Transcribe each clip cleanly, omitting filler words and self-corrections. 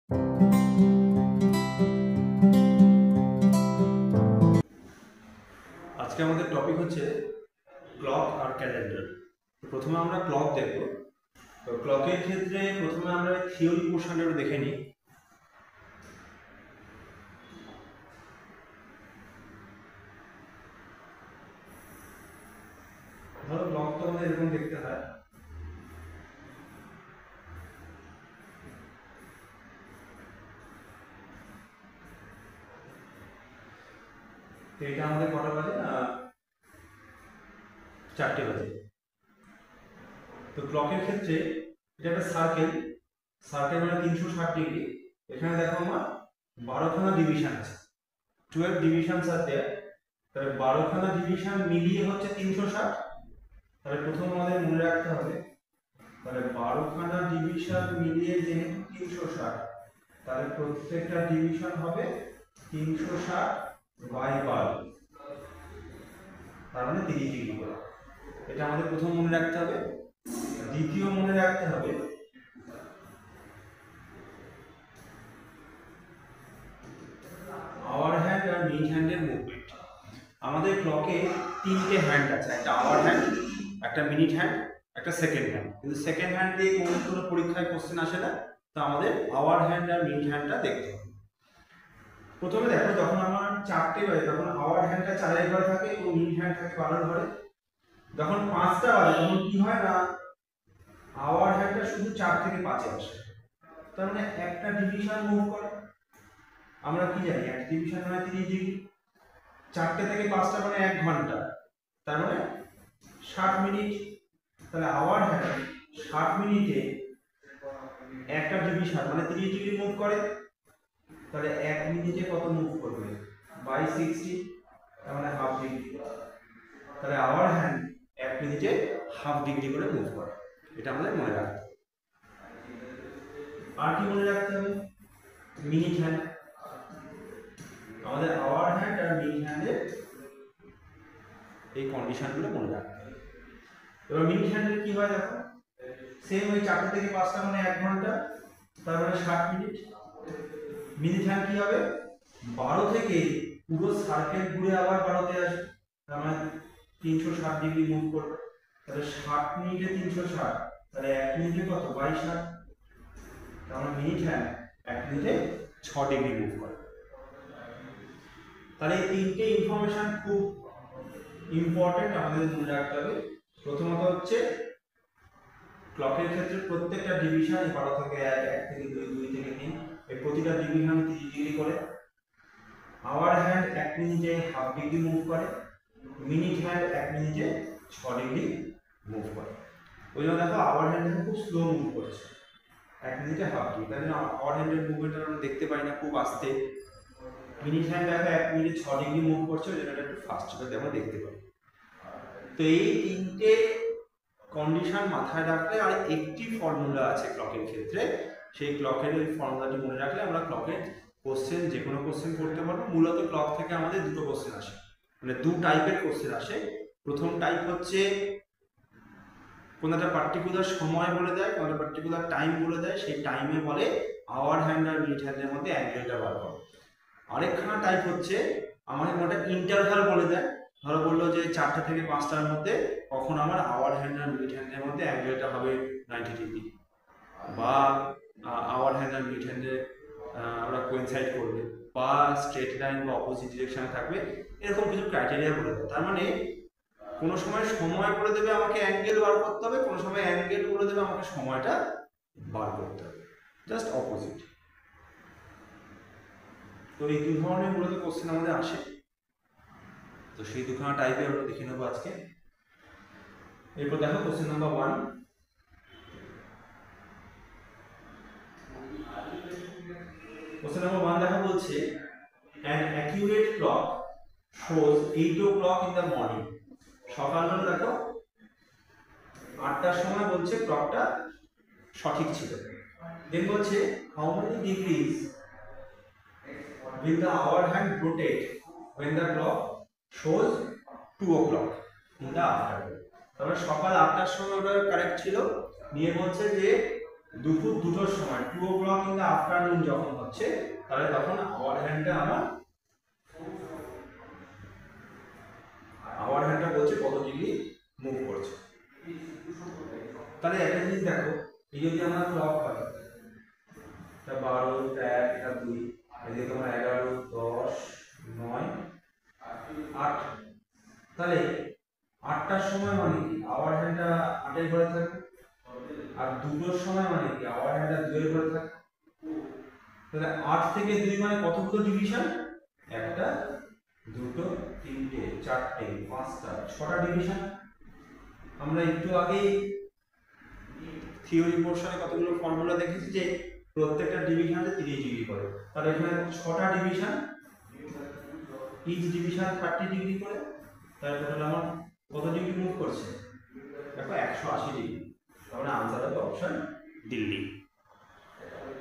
আজকে আমাদের টপিক হচ্ছে ক্লক আর ক্যালেন্ডার। প্রথমে আমরা ক্লক দেখব। তো ক্লকের ক্ষেত্রে প্রথমে আমরা থিওরি পোর্শনটা দেখে নিই। ধরো ক্লক তো আমাদের এরকম দেখতে হয়। তো এটা আমাদের কটা বাজে? 4টে বাজে। তো ক্লকের ক্ষেত্রে এটা একটা সার্কেল মানে 360 ডিগ্রি। এখানে দেখো আমার 12খানা ডিভিশন আছে, 12 ডিভিশনস আছে। তাহলে 12খানা ডিভিশন মিলিয়ে হচ্ছে 360। তাহলে প্রথম আমাদের মনে রাখতে হবে, তাহলে 12খানা ডিভিশন মিলিয়ে যেহেতু 360, তাহলে প্রত্যেকটা ডিভিশন হবে 360 বাই 12, তার মানে 30 ডিগ্রি করে। এটা আমাদের প্রথম মনে রাখতে হবে। দ্বিতীয় মনে রাখতে হবে our hand R minute হ্যান্ডের movement. আমাদের ক্লকে 3টে হ্যান্ড আছে, একটা আওয়ার হ্যান্ড, একটা মিনিট হ্যান্ড, একটা সেকেন্ড হ্যান্ড। কিন্তু সেকেন্ড হ্যান্ড দিয়ে কোনো পরীক্ষায় কোশ্চেন আসে না, তো আমাদের আওয়ার হ্যান্ড আর মিনিট হ্যান্ডটা দেখতে হবে। প্রথমে দেখো, যখন আমার 4টে বাজে তখন আওয়ার হ্যান্ডটা 4-এর ঘরে থাকে এবং মিনিট হ্যান্ড থাকে 12-এর ঘরে। যখন 5টা বাজে তখন কি হয় না, আওয়ার হ্যান্ডটা শুধু 4 থেকে 5-এ আসে, তার মানে একটা ডিভিশন মুভ করে। আমরা কি জানি, একটা ডিভিশন মানে 30 ডিগ্রি। 4টে থেকে 5টা মানে 1 ঘন্টা, তার মানে 60 মিনিট। তাহলে আওয়ার হ্যান্ড 60 মিনিটে একটা ডিভিশন মানে 30 ডিগ্রি মুভ করে। তাহলে 1 মিনিটে কত মুভ করবে? বাই 60, তার মানে হাফ ডিগ্রি। তাহলে আওয়ার হ্যান্ড 1 মিনিটে হাফ ডিগ্রি করে মুভ করে। এটা আমাদের মনে রাখতে হবে। আর কি মনে রাখতে হবে? Minute hand. আমাদের আওয়ার হ্যান্ড আর মিনিট হ্যান্ডের এই কন্ডিশনগুলো মনে রাখতে হবে। এবার মিনিট হ্যান্ডের কি হয় দেখো, সেম ওই 4টে থেকে 5টা মানে 1 ঘন্টা, তার মানে 60 মিনিট। মিনিট হ্যান্ড কি হবে? 12 থেকে পুরো সার্কেল ঘুরে আবার 12তে আসবে, তার মানে 360 ডিগ্রি মুভ করবে। তাহলে 60 মিনিটে 360, তাহলে 1 মিনিটে কত? বাই 60। তার মানে মিনিট হ্যান্ড 1 মিনিটে 6 ডিগ্রি মুভ করে। তাহলে এই 3টে ইনফরমেশন খুব ইম্পর্টেন্ট, আমাদের মনে রাখতে হবে। প্রথমত হচ্ছে ক্লকের ক্ষেত্রে প্রত্যেকটা ডিভিশন 12 থেকে 1, 1 থেকে 2, 2 থেকে 3, এই প্রতিটা ডিভিশন 30 ডিগ্রি করে। আওয়ার হ্যান্ড 1 মিনিটে হাফ ডিগ্রি মুভ করে। মিনিট হ্যান্ড 1 মিনিটে 6 ডিগ্রি মুভ করে। ওই জন্য দেখো আওয়ার হ্যান্ড খুব স্লো মুভ করছে, 1 মিনিটে হাফ ডিগ্রি। তাই জন্য আওয়ার হ্যান্ডের মুভমেন্টটা আমরা দেখতে পাই না, খুব আস্তে। মিনিট হ্যান্ড দেখো 1 মিনিটে 6 ডিগ্রি মুভ করছে, ওই জন্য একটু ফাস্ট করে আমরা দেখতে পাই। তো এই 3টে কন্ডিশন মাথায় রাখলে, আর একটি ফর্মুলা আছে ক্লকের ক্ষেত্রে, সেই ক্লকের ওই ফর্মুলাটি মনে রাখলে আমরা ক্লকের কোশ্চেন, যে কোনো কোশ্চেন করতে পারবো। মূলত ক্লক থেকে আমাদের দুটো কোশ্চেন আসে, মানে 2 টাইপের কোশ্চেন আসে। প্রথম টাইপ হচ্ছে কোনো একটা পার্টিকুলার সময় বলে দেয়, কোনো একটা পার্টিকুলার টাইম বলে দেয়, সেই টাইমে বলে আওয়ার হ্যান্ড আর মিনিট হ্যান্ডের মধ্যে অ্যাঙ্গেলটা বার করো। আরেকখানা টাইপ হচ্ছে আমাদের একটা ইন্টারভাল বলে দেয়। ধরো বললো যে 4টে থেকে 5টার মধ্যে কখন আমার আওয়ার হ্যান্ড আর মিনিট হ্যান্ডের মধ্যে অ্যাঙ্গেলটা হবে 90 ডিগ্রি, বা আওয়ার হ্যান্ড আর মিনিট হ্যান্ডে ওরা কোইনসাইড করবে, বা স্ট্রেট লাইন বা অপোজিট ডিরেকশনে থাকবে, এরকম কিছু ক্রাইটেরিয়া বলে দেয়। তার মানে কোনো সময় সময় বলে দেবে আমাকে অ্যাঙ্গেল বার করতে হবে, কোনো সময় অ্যাঙ্গেল বলে দেবে আমাকে সময়টা বার করতে হবে, জাস্ট অপোজিট। তো এই 2 ধরনের মূলত কোশ্চেন আমাদের আসে। তো সেই 2খানা টাইপে আমরা দেখে নেবো আজকে। এরপর দেখো কোশ্চেন নাম্বার 1। কোশ্চেন নাম্বার 1 দেখা বলছে, an accurate clock shows 8 o'clock in the morning। সকালবেলা দেখো 8টার সময় বলছে ক্লকটা সঠিক ছিল। দেন বলছে how many degrees will the hour hand rotate when the clock shows 2 o'clock in the afternoon। তাহলে সকাল 8টার সময় ওটা কারেক্ট ছিল। নিয়ে বলছে যে দুপুর 2টোর সময় 2 o'clock in the afternoon যখন হচ্ছে, তাহলে তখন আওয়ার হ্যান্ডটা বলছে কত ডিগ্রি মুভ করছে। তাহলে একটা জিনিস দেখো, এই যদি আমরা ক্লক হয়, এটা 12, 13, এটা 2, এদিকে তোমার 11, 10, 9, 8, তাহলে 8টার সময় মানে কি আওয়ার হ্যান্ডটা 8 এর ঘরে থাকে, আর 2টোর সময় মানে কি আওয়ার হ্যান্ডটা 2 এর ঘরে থাকে। তাহলে 8 থেকে 2 মানে কতগুলো ডিভিশন? 1টা, 2টো, 3টে, 4টে, 5টা, 6টা ডিভিশন। আমরা একটু আগেই থিওরি পোরশনে কতগুলো ফর্মুলা দেখেছি যে প্রত্যেকটা ডিভিশনে 30 ডিগ্রি করে। তাহলে এখানে 6টা ডিভিশন, ইচ ডিভিশন 30 ডিগ্রি করে, তার টোটাল আমার কত ডিগ্রি মুভ করছে? দেখো 180 ডিগ্রি। তাহলে आंसर হবে অপশন দিল্লি।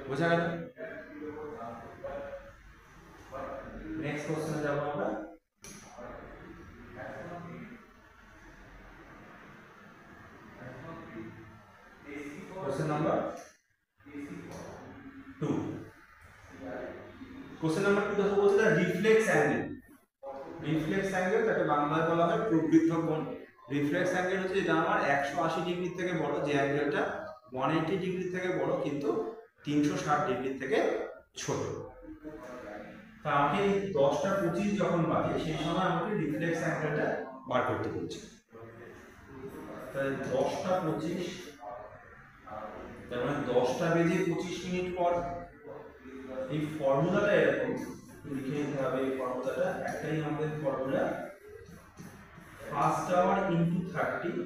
বোঝা গেল? নেক্সট কোশ্চেনে যাব আমরা। Question number 2। কোশ্চেন নাম্বার 2 দেখো বলছে দা রিফ্লেক্স অ্যাঙ্গেল। রিফ্লেক্স অ্যাঙ্গেল তাকে বাংলায় বলা হয় প্রবৃদ্ধ কোণ। রিফ্লেক্স অ্যাঙ্গেল হচ্ছে যেটা আমার 180 ডিগ্রি থেকে বড়, যে অ্যাঙ্গেলটা 180 ডিগ্রি থেকে বড় কিন্তু 360 ডিগ্রি থেকে ছোট। তা আমাকে 10টা 25 যখন বাজে সেই সময় আমাকে রিফ্লেক্স অ্যাঙ্গেলটা বার করতে বলছে। তাহলে 10টা 25, তার মানে 10টা বেজে 25 মিনিট পর। এই ফর্মুলাটা এরকম লিখে নিতে হবে। এই ফর্মুলাটা একটাই আমাদের formula, first hour into 30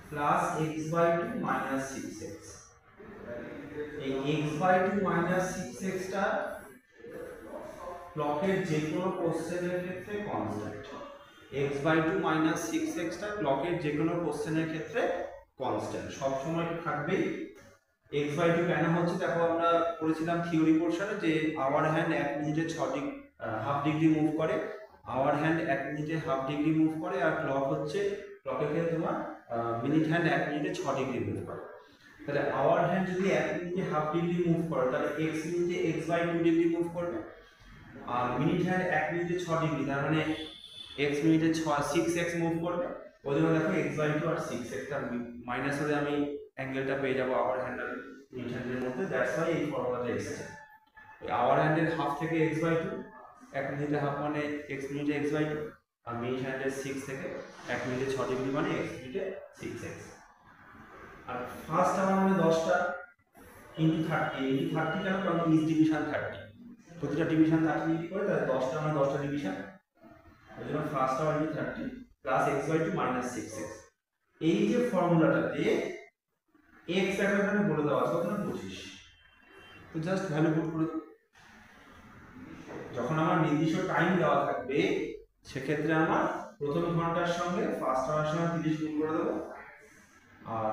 plus x/2 minus 6x। এই x/2 মাইনাস 6x টা ক্লকের যে কোনো কোশ্চেনের ক্ষেত্রে কনস্ট্যান্ট। x/2 মাইনাস 6x টা ক্লকের যে কোনো কোশ্চেনের ক্ষেত্রে কনস্ট্যান্ট, সব সময় থাকবেই। x/2 কেন হচ্ছে দেখো, আমরা পড়েছিলাম থিওরি পোরশনে যে আওয়ার হ্যান্ড 1 মিনিটে 1/2 ডিগ্রি মুভ করে, আওয়ার হ্যান্ড 1 মিনিটে 1/2 ডিগ্রি মুভ করে, আর ক্লক হচ্ছে, ক্লকের ক্ষেত্রে তোমার মিনিট হ্যান্ড 1 মিনিটে 6 ডিগ্রি মুভ করে। তাহলে আওয়ার হ্যান্ড যদি 1 মিনিটে 1/2 ডিগ্রি মুভ করে, তাহলে x মিনিটে x/2 ডিগ্রি মুভ করবে, আর মিনিট হ্যান্ড 1 মিনিটে 6 ডিগ্রি, তার মানে x মিনিটে 6x মুভ করবে। ওই জন্য দেখো x/2 আর 6x টা মাইনাস হলে আমি অ্যাঙ্গেলটা পেয়ে যাবো আওয়ার হ্যান্ড আর মিনিট হ্যান্ডের মধ্যে। দ্যাটস ওয়াই এই ফর্মুলাটা এসেছে। আওয়ার হ্যান্ডের হাফ থেকে x/2, 1 মিনিটে হাফ মানে x মিনিটে x/2, আর মিনিট হ্যান্ডের 6 থেকে 1 মিনিটে 6 ডিগ্রি মানে x মিনিটে 6x। আর ফার্স্ট আওয়ার মানে 10টা ইনটু 30, ইনটু 30 কেন? কারণ ইচ ডিভিশন 30, প্রতিটা ডিভিশন 30 ডিগ্রি করে, তাহলে 10টা মানে 10টা ডিভিশন, ওই জন্য first hour into 30 plus x/2 minus 6x। এই যে ফর্মুলাটাতে x এখানে বলে দেওয়া আছে কত না 25, তো জাস্ট ভ্যালু পুট করে দেব। যখন আমার নির্দিষ্ট টাইম দেওয়া থাকবে সেক্ষেত্রে আমার প্রথম ঘন্টার সঙ্গে ফার্স্ট আওয়ার সঙ্গে 30 গুণ করে দেব, আর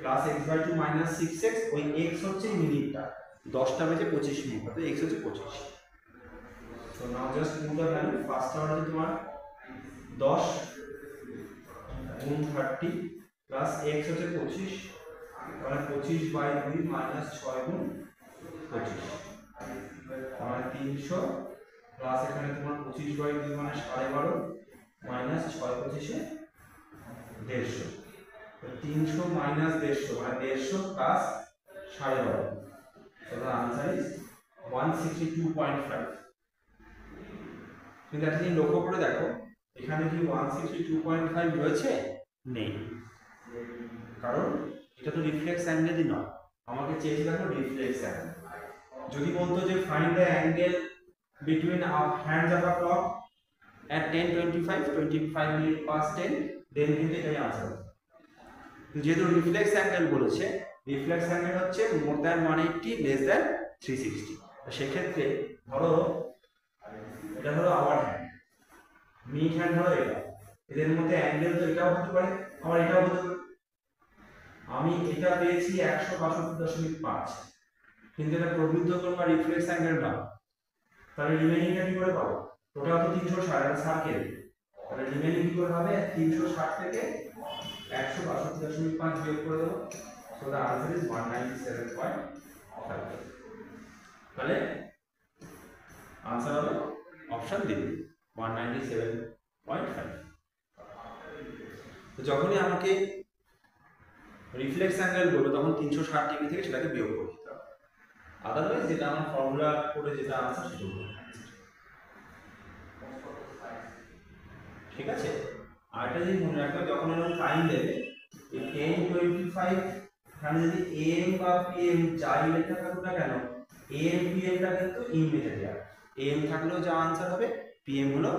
প্লাস x/2 মাইনাস 6x, ওই x হচ্ছে মিনিটটা, 10টা বেজে 25 মিনিট, তো x হচ্ছে 25। So now just put the value. First order is তোমার 10 গুণ 30 প্লাস x হচ্ছে 25, মানে 25/2 মাইনাস 6 গুণ 25, মানে 300 প্লাস এখানে তোমার 25/2 মানে 12.5 মাইনাস 6 25 150, তো 300 মাইনাস 150 মানে 150 plus 12.5, so the answer is 162.5। কিন্তু একটা জিনিস লক্ষ্য করে দেখো, এখানে কি 162.5 রয়েছে? নেই, কারণ এটা তো রিফ্লেক্স অ্যাঙ্গেলই নয়, আমাকে চেয়েছে দেখো রিফ্লেক্স অ্যাঙ্গেল। যদি বলতো যে find the angle between hands of a clock at 10:25 25 minute past 10, দেন কিন্তু এটাই आंसर হবে। তো যেহেতু রিফ্লেক্স অ্যাঙ্গেল বলেছে, রিফ্লেক্স অ্যাঙ্গেল হচ্ছে মোর দ্যান 180 লেস দ্যান 360। তো সেক্ষেত্রে ধরো এটা হলো আওয়ার হ্যান্ড, মিনিট হ্যান্ড হলো এটা, এদের মধ্যে অ্যাঙ্গেল তো এটাও হতে পারে আবার এটাও হতে পারে। আমি এটা পেয়েছি 162.5, কিন্তু এটা প্রবৃদ্ধ কোণ বা রিফ্লেক্স অ্যাঙ্গেল না, তাহলে রিমেইনিংটা কি করে পাবো? টোটাল তো 360, এটা সার্কেল, তাহলে রিমেইনিং কি করে হবে? 360 থেকে 162.5 বিয়োগ করে দেবো, So the answer is 197.5. তাহলে आंसर হবে অপশন ডি 197.5। তো যখনই আমাকে রিফ্লেক্স অ্যাঙ্গেল বলবো তখন 360 ডিগ্রি থেকে সেটাকে বিয়োগ করে দিতে হবে, আদারওয়াইজ যেটা আমার ফর্মুলা করে যেটা আনসার সেটা হবে। ঠিক আছে, আর একটা জিনিস মনে রাখবে যখন এরকম টাইম দেবে এই 10 25 এখানে যদি am বা pm যাই লেখা থাকুক না কেন am pm টা কিন্তু ইনমেটেরিয়াল, am থাকলেও যা আনসার হবে pm হলো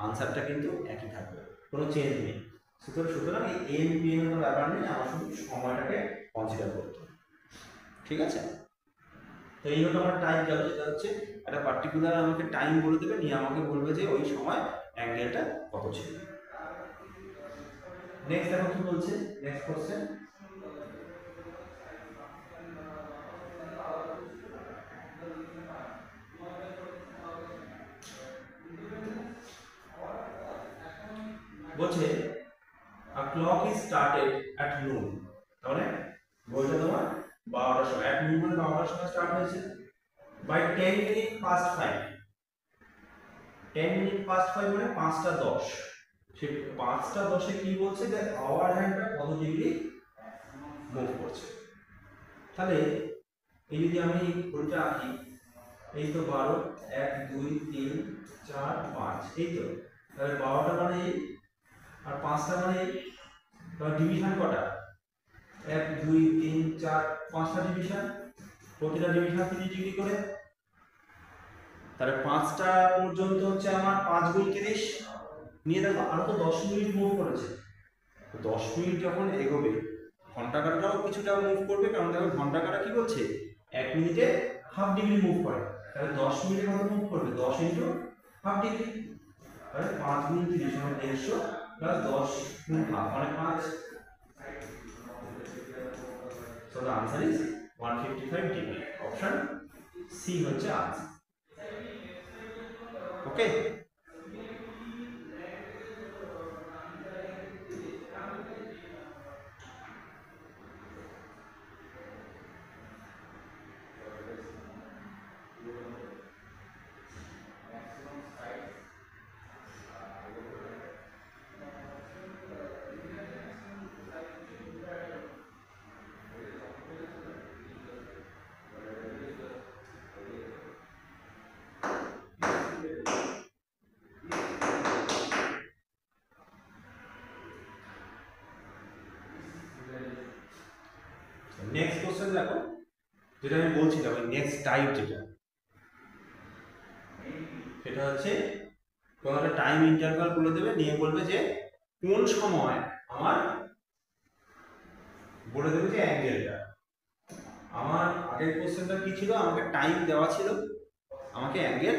আনসারটা কিন্তু একই থাকবে, কোনো চেঞ্জ নেই। সুতরাং এই am pm এর ব্যাপার নেই, আমার শুধু সময়টাকে কনসিডার করতে হবে। ঠিক আছে, তো এই হলো আমার টাইম গেল, যেটা হচ্ছে একটা পার্টিকুলার আমাকে টাইম বলে দেবে, নিয়ে আমাকে বলবে যে ওই সময় অ্যাঙ্গেলটা কত ছিল। নেক্সট দেখো কি বলছে, নেক্সট কোশ্চেন। বলছে a clock is started at noon, তাহলে বলছে তোমার 12টার সময়, at noon মানে 12টার সময় স্টার্ট হয়েছে, by 10 minutes past 5, 10 minutes past 5 মানে 5টা 10, সে 5টা 10 এ কি বলছে যে আওয়ার হ্যান্ডটা কত ডিগ্রি মুভ করছে। তাহলে এই যদি আমি ঘড়িটা আঁকি, এই তো 12 1 2 3 4 5, এই তো, তাহলে 12টা মানে এই আর 5টা মানে এই, তাহলে ডিভিশন কটা 1 2 3 4 5টা ডিভিশন, প্রতিটা ডিভিশন 30 ডিগ্রি করে, তাহলে 5টা পর্যন্ত হচ্ছে আমার 5 গুণ 30 নিয়ে দেখো আরো তো 10 মিনিট মুভ করেছে, তো 10 মিনিট যখন এগোবে ঘন্টাকারটাও কিছুটা মুভ করবে, কারণ দেখো ঘন্টাকারটা কি বলছে 1 মিনিটে হাফ ডিগ্রি মুভ করে, তাহলে 10 মিনিটে কত মুভ করবে 10 ইনটু হাফ ডিগ্রি, তাহলে 5 গুণ 30 মানে 150 প্লাস 10 গুণ হাফ মানে 5, so the answer is 155 degree, option C হচ্ছে आंसर। ওকে, নেক্সট কোশ্চেন দেখো, যেটা আমি বলছিলাম ওই নেক্সট টাইপ যেটা, সেটা হচ্ছে কোনো একটা টাইম ইন্টারভাল বলে দেবে, নিয়ে বলবে যে কোন সময় আমার বলে দেবে যে অ্যাঙ্গেলটা, আমার আগের কোশ্চেনটা কি ছিল, আমাকে টাইম দেওয়া ছিল, আমাকে অ্যাঙ্গেল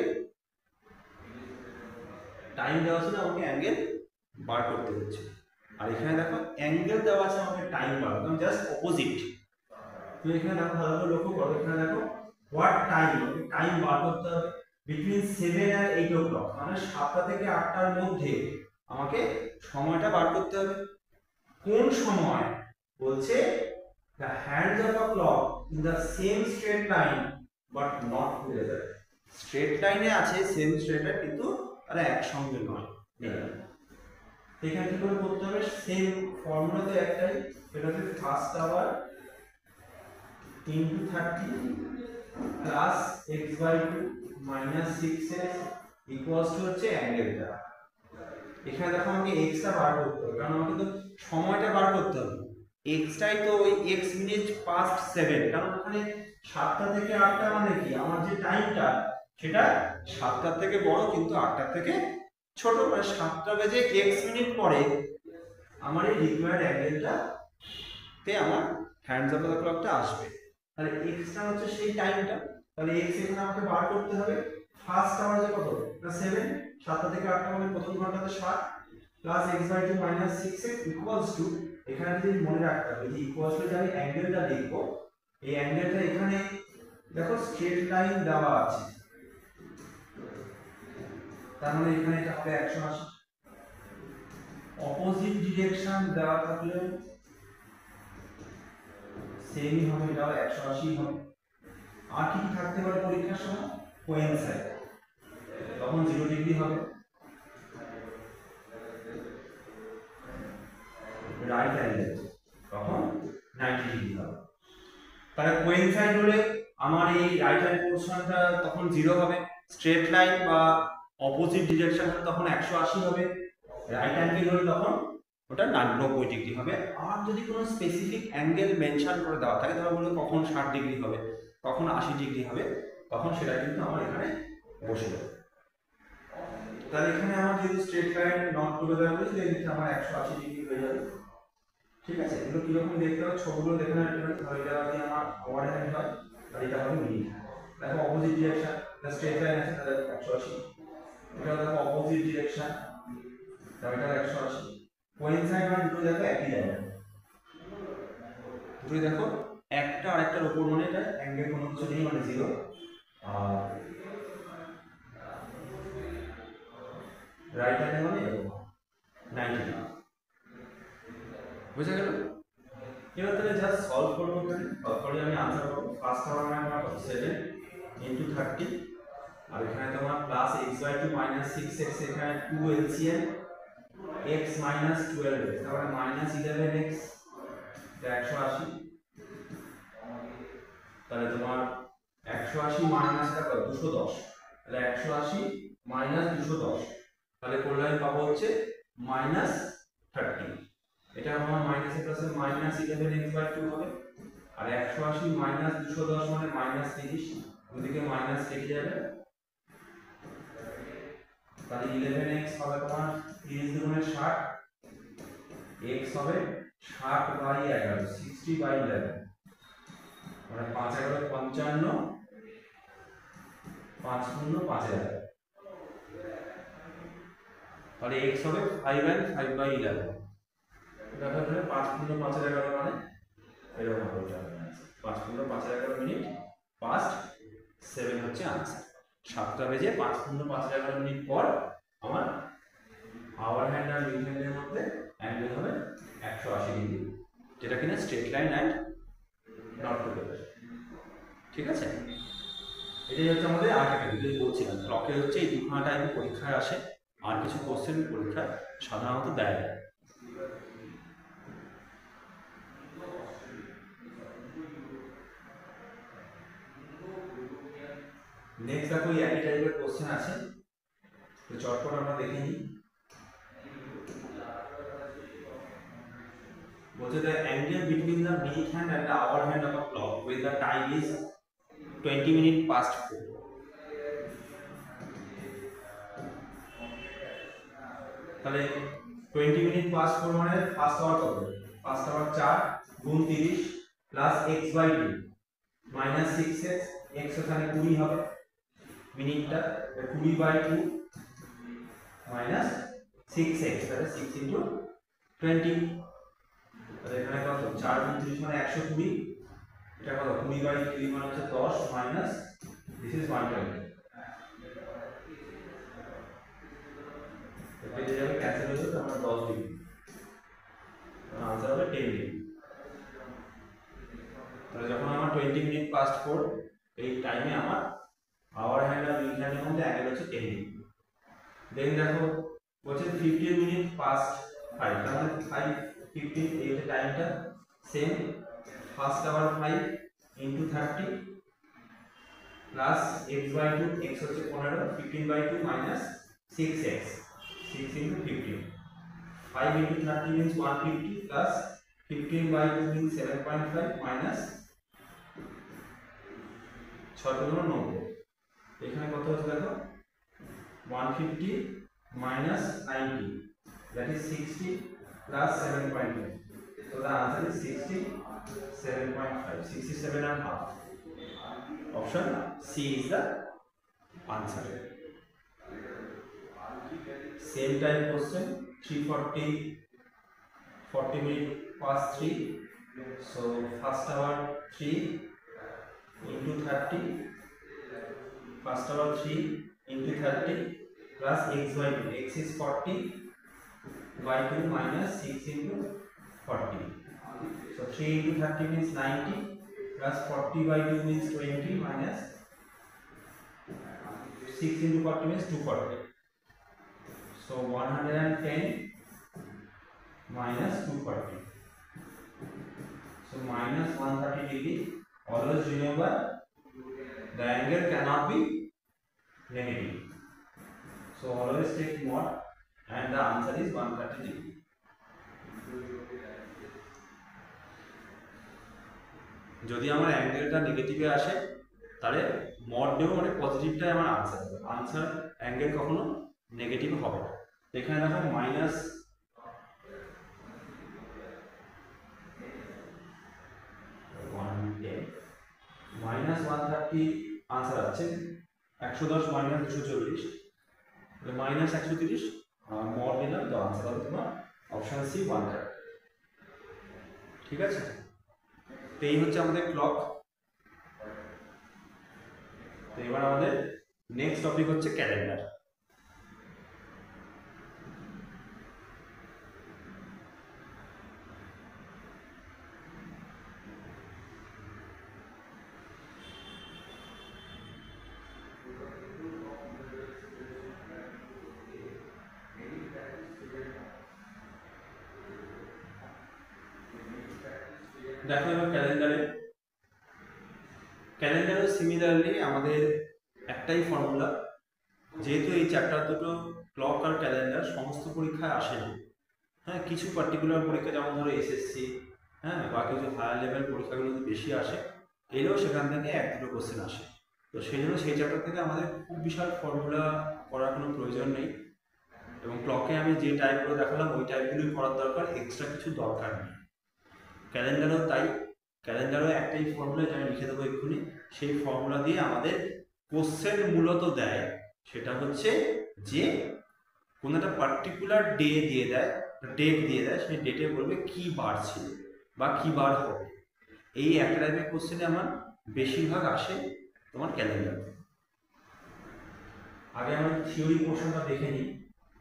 আমাকে অ্যাঙ্গেল বার করতে হচ্ছে, আর এখানে দেখো অ্যাঙ্গেল দেওয়া আছে আমাকে টাইম বার করতে, আমি জাস্ট অপোজিট। তো এখানে দেখো ভালো করে লক্ষ্য করো, এখানে দেখো হোয়াট টাইম বার করতে হবে বিটুইন 7 আর 8 o'clock, মানে 7টা থেকে 8টার মধ্যে আমাকে সময়টা বার করতে হবে। কোন সময় বলছে the hands of a clock in the same straight line but not together, straight লাইনে আছে সেম স্ট্রেট লাইন কিন্তু তারা একসঙ্গে নয়। এখানে কি করে করতে হবে, সেম ফর্মুলা তো একটাই, সেটা হচ্ছে first hour into 30 plus x/2 minus 6x equals to হচ্ছে অ্যাঙ্গেলটা। এখানে দেখো আমাকে x টা বার করতে হবে, কারণ আমাকে তো সময়টা বার করতে হবে, x টাই তো ওই x মিনিট পাস্ট 7, কারণ ওখানে 7টা থেকে 8টা মানে কি আমার যে টাইমটা সেটা 7টার থেকে বড় কিন্তু 8টার থেকে ছোট, মানে 7টা বেজে x মিনিট পরে আমার এই রিকোয়ার্ড অ্যাঙ্গেলটা তে আমার হ্যান্ডস অফ দ্য ক্লকটা আসবে। তাহলে x টা হচ্ছে সেই টাইমটা, তাহলে x এখানে আমাকে বার করতে হবে, ফার্স্ট আওয়ার যে কত না 7, 7টা থেকে 8টা মানে প্রথম ঘন্টাতে 7 plus x/2 minus 6x equals to, এখানে যদি মনে রাখতে হবে যে ইকুয়ালস টু যে আমি অ্যাঙ্গেলটা লিখব, এই অ্যাঙ্গেলটা এখানে দেখো স্ট্রেট লাইন দেওয়া আছে, তার মানে এখানে এটা হবে 180, অপোজিট ডিরেকশন দেওয়া থাকলে সেমই হবে, এটাও 180 হবে। আর কি কি থাকতে পারে পরীক্ষার সময়? কোয়েনসাইড, তখন 0 ডিগ্রি হবে। রাইট অ্যাঙ্গেল, তখন 90 ডিগ্রি হবে। তাহলে কোয়েনসাইড হলে আমার এই রাইট হ্যান্ড পোর্শনটা তখন 0 হবে, স্ট্রেট লাইন বা অপোজিট ডিরেকশন হলে তখন 180 হবে, রাইট অ্যাঙ্গেল হলে তখন ওটা 90 ডিগ্রি হবে। আর যদি কোনো স্পেসিফিক অ্যাঙ্গেল মেনশন করে দেওয়া থাকে, ধরো বলো কখন 60 ডিগ্রি হবে, কখন 80 ডিগ্রি হবে, তখন সেটা কিন্তু আমার এখানে বসে যাবে। তাহলে এখানে আমার যদি স্ট্রেট লাইন নট টুগেদার বলি, তাহলে এখানে আমার 180 ডিগ্রি হয়ে যাবে। ঠিক আছে, এগুলো কিরকম দেখতে হবে ছবিগুলো দেখে না, ধরো এটা যদি আমার ওভারহ্যান্ড হয় আর এটা হবে মিড। দেখো অপোজিট ডিরেকশন, স্ট্রেট লাইন আছে তাহলে 180, এটা দেখো অপোজিট ডিরেকশন তাহলে এটা 180। কোইনসাইড মানে দুটো দেখো একই জায়গায়, দুটোই দেখো একটা আরেকটার উপর, মানে এটা অ্যাঙ্গেল কোনো কিছু নেই, মানে 0। আর রাইট হ্যান্ডে মানে এরকম 90 ডিগ্রি। বুঝা গেল? এবার তাহলে জাস্ট সলভ করবো, তারপরে আমি আনসার করব। ফার্স্ট আওয়ার মানে আমার 7 * 30, আর এখানে তোমার প্লাস x/2 - 6x, এখানে 2 এলসিএম x - 12x, তাহলে -11x, এটা 180। তাহলে তোমার 180 মাইনাস এটা কত? 210। তাহলে 180 - 210, তাহলে করলে আমি পাবো হচ্ছে -30। এটা আমার মাইনাসে প্লাসে -11x/2 হবে। আর 180 - 210 মানে -30, ওদিকে মাইনাস কেটে যাবে। তাহলে 11x হবে তোমার 30 গুণে 60, x হবে 60/11, 60/11, মানে 5 11 55, 5 0 5000। তাহলে x হবে 5 and 5/11, এটা হবে 5 0 5011, মানে এরকম হবে। 5 0 5011 মিনিট পাস্ট 7 হচ্ছে আনসার। 7টা বেজে 5 0 5011 মিনিট পর আমার আওয়ার হ্যান্ড আর মিড হ্যান্ডের মধ্যে অ্যাঙ্গেল হবে 180 ডিগ্রি, যেটা কিনা straight line and not together. ঠিক আছে, এটাই হচ্ছে আমাদের আগে যদি বলছিলাম ক্লকে হচ্ছে এই দুখানা টাইপের পরীক্ষায় আসে, আর কিছু কোশ্চেন পরীক্ষায় সাধারণত দেয়। নেক্সট দেখো এই একই টাইপের কোশ্চেন আছে, তো চটপট আমরা দেখে নিই। বলছে the angle between the milk hand and the hour hand of a clock with the time is 20 minutes past 4. তাহলে 20 মিনিট past 4 মানে ফার্স্ট আওয়ার কত? ফার্স্ট আওয়ার 4 গুণ 30 plus x/2 minus 6x, x এখানে 20 হবে, মিনিটটা 20/2 মাইনাস 6x, তাহলে 6 * 20। তাহলে এখানে কত? 4 গুণ 30 মানে 120, এটা কত? 20/3 মানে হচ্ছে 10 মাইনাস দিস ইজ 120। তো পেয়ে যাবে ক্যান্সেল হয়ে যাবে, আমরা 10 ডিগ্রি, আনসার হবে 10 ডিগ্রি। তাহলে যখন আমার 20 মিনিট পাস্ট 4 এই টাইমে আমার আওয়ার হ্যান্ড আর মিড হ্যান্ডের মধ্যে অ্যাঙ্গেল হচ্ছে 10 ডিগ্রি। দেন দেখো বলছে 15 মিনিট পাস্ট 5, তাহলে 5 15 এই টাইমটা same, first hour 5 * 30 plus x/2, x হচ্ছে 15, 15/2 minus 6x, 6 * 15, 5 * 30 means 150 plus 15/2 means 7.5 minus 6 × 90, এখানে কত হচ্ছে দেখো 150 minus 90, that is 60 plus 7.5, so the answer is 67.5, 67.5. Option C is the answer. Same type question, 3:40, 40 minutes past 3, so first hour 3 * 30, first hour 3 * 30 plus x/2, x is 40/2 minus 6 * 40, so 3 * 30 means 90, plus 40 by 2 means 20 minus 6 into 40 means 240. So 110 minus 240. So minus 130 degree. Always remember the angle cannot be negative. So always take mod and the answer is 130 degree. যদি আমার অ্যাঙ্গেলটা নেগেটিভে আসে তাহলে mod নেব মানে পজিটিভটাই আমার answer হবে। Answer angle কখনো negative হবে না। এখানে দেখো মাইনাস মাইনাস 130 আনসার আছে 110 মাইনাস 240 মাইনাস 130 মড নিলাম তো আনসার হবে তোমার অপশন সি 130। ঠিক আছে, তো এই হচ্ছে আমাদের ক্লক। তো এবার আমাদের নেক্সট টপিক হচ্ছে ক্যালেন্ডার। দেখো এবার ক্যালেন্ডারে সিমিলারলি আমাদের একটাই ফর্মুলা, যেহেতু এই চ্যাপ্টার দুটো ক্লক আর ক্যালেন্ডার সমস্ত পরীক্ষায় আসেনি, হ্যাঁ কিছু পার্টিকুলার পরীক্ষা যেমন ধরো এসএসসি, হ্যাঁ বা কিছু হায়ার লেভেল পরীক্ষাগুলোতে বেশি আসে, এলেও সেখান থেকে 1-2 কোশ্চেন আসে। তো সেই জন্য সেই চ্যাপ্টার থেকে আমাদের খুব বিশাল ফর্মুলা করার কোনো প্রয়োজন নেই, এবং ক্লকে আমি যে টাইপগুলো দেখালাম ওই টাইপগুলোই করার দরকার, এক্সট্রা কিছু দরকার নেই। ক্যালেন্ডারও তাই, ক্যালেন্ডারও একটাই ফর্মুলা যেটা আমি লিখে দেবো এক্ষুনি, সেই ফর্মুলা দিয়ে আমাদের কোশ্চেন মূলত দেয় সেটা হচ্ছে যে কোনো একটা পার্টিকুলার ডে দিয়ে দেয়, ডেট দিয়ে দেয়, সেই ডেটে বলবে কি বার ছিল বা কি বার হবে। এই একটা টাইপের কোশ্চেনে আমার বেশিরভাগ আসে তোমার ক্যালেন্ডার। আগে আমরা থিওরি পোর্শনটা দেখে নিই।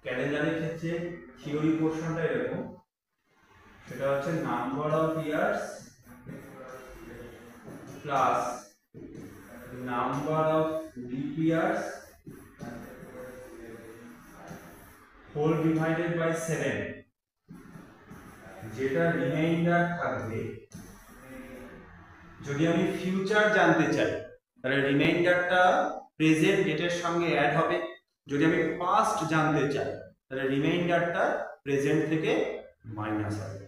ক্যালেন্ডারের ক্ষেত্রে থিওরি পোর্শনটা এরকম, সেটা হচ্ছে number of years plus number of leap years whole divided by 7, যেটা রিমাইন্ডার থাকবে। যদি আমি ফিউচার জানতে চাই তাহলে রিমাইন্ডারটা প্রেজেন্ট ডেটের সঙ্গে অ্যাড হবে। যদি আমি পাস্ট জানতে চাই তাহলে রিমাইন্ডারটা প্রেজেন্ট থেকে মাইনাস হবে।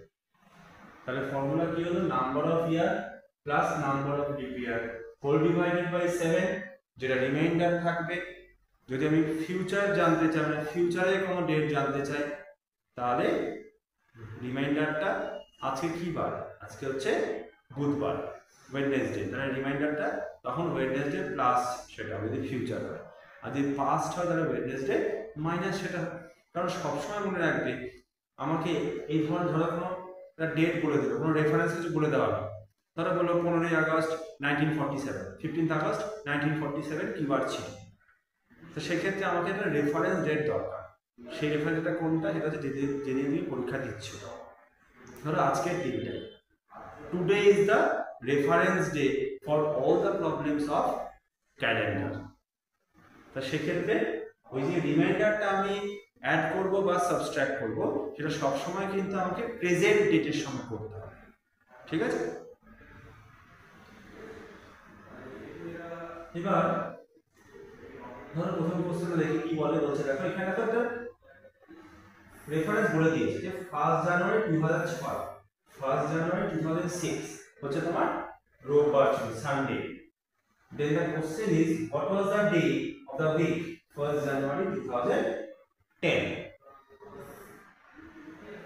তাহলে ফর্মুলা কি হলো, number of year plus number of leap year whole divided by 7, যেটা রিমাইন্ডার থাকবে। যদি আমি ফিউচার জানতে চাই মানে ফিউচারে কোনো ডেট জানতে চাই তাহলে রিমাইন্ডারটা, আজকে কি বার, আজকে হচ্ছে বুধবার, ওয়েডনেসডে, তাহলে রিমাইন্ডারটা তখন ওয়েডনেসডে প্লাস সেটা যদি ফিউচার হয়, আর যদি পাস্ট হয় তাহলে ওয়েডনেসডে মাইনাস সেটা। কারণ সবসময় মনে রাখবে আমাকে এই ধরনের ধরো কোনো ডেট বলে দেবে, কোনো রেফারেন্স কিছু বলে দেওয়া হবে, ধরো বললো 15ই আগস্ট 1947, 15th আগস্ট 1947 কি বার ছিল। তো সেক্ষেত্রে আমাকে একটা রেফারেন্স ডেট দরকার, সেই রেফারেন্সটা কোনটা, সেটা হচ্ছে যেদিন তুমি পরীক্ষা দিচ্ছ। ধরো আজকের দিনটা, today is the reference day for all the problems of calendar. তা সেক্ষেত্রে ওই যে রিমাইন্ডারটা আমি অ্যাড করব বা সাবস্ট্রাক্ট করব সেটা সবসময় কিন্তু আমাকে প্রেজেন্ট ডেটের সঙ্গে করতে হবে। ঠিক আছে, এবার ধরো প্রথম কোশ্চেনটা দেখি কি বলে। বলছে দেখো এখানে তো একটা রেফারেন্স বলে দিয়েছে যে 1 জানুয়ারি 2006, 1 জানুয়ারি 2006 হচ্ছে তোমার রোববার ছিল, Sunday. Then the question is what was the day of the week 1st January 2010।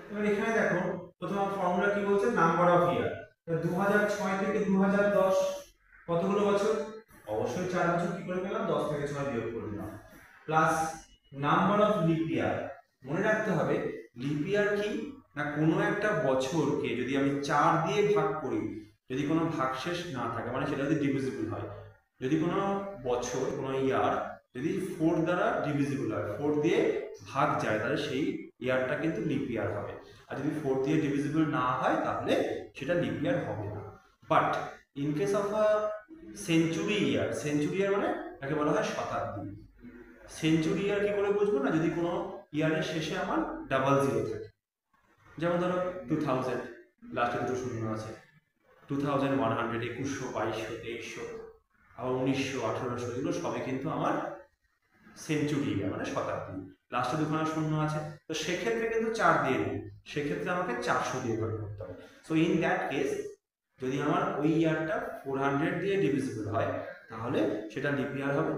এবার এখানে দেখো প্রথম ফর্মুলা কি বলছে, নাম্বার অফ ইয়ার। 2006 থেকে 2010 কতগুলো বছর, অবশ্যই 4 বছর। কি করে পেলাম, 10 থেকে 6 বিয়োগ করে দিলাম, প্লাস নাম্বার অফ লিপ ইয়ার। মনে রাখতে হবে লিপ ইয়ার কি না, কোনো একটা বছরকে যদি আমি 4 দিয়ে ভাগ করি, যদি কোনো ভাগশেষ না থাকে মানে সেটা যদি ডিভিজিবল হয়, যদি কোনো বছর কোনো ইয়ার যদি 4 দ্বারা ডিভিজিবল হয়, 4 দিয়ে ভাগ যায়, তাহলে সেই ইয়ারটা কিন্তু লিপ ইয়ার হবে। আর যদি 4 দিয়ে ডিভিজিবল না হয় তাহলে সেটা লিপ ইয়ার হবে না। But in case of a century year মানে তাকে বলা হয় শতাব্দী। সেঞ্চুরি ইয়ার কি করে বুঝবো না, যদি কোনো ইয়ারের শেষে আমার ডাবল জিরো থাকে, যেমন ধরো 2000 লাস্টে দুটো শূন্য আছে, 2100, 2100, 2200, 2300, আবার 1900, 1800, এগুলো সবই কিন্তু আমার সেঞ্চুরি ইয়ার মানে শতাব্দী। লাস্টে দুখানা শূন্য আছে, তো সেক্ষেত্রে কিন্তু 4 দিয়ে নেই, সেক্ষেত্রে আমাকে 400 দিয়ে ভাগ করতে হবে। সো ইন দ্যাট কেস যদি আমার ওই ইয়ারটা 400 দিয়ে ডিভিজিবল হয় তাহলে সেটা লিপ ইয়ার হবে,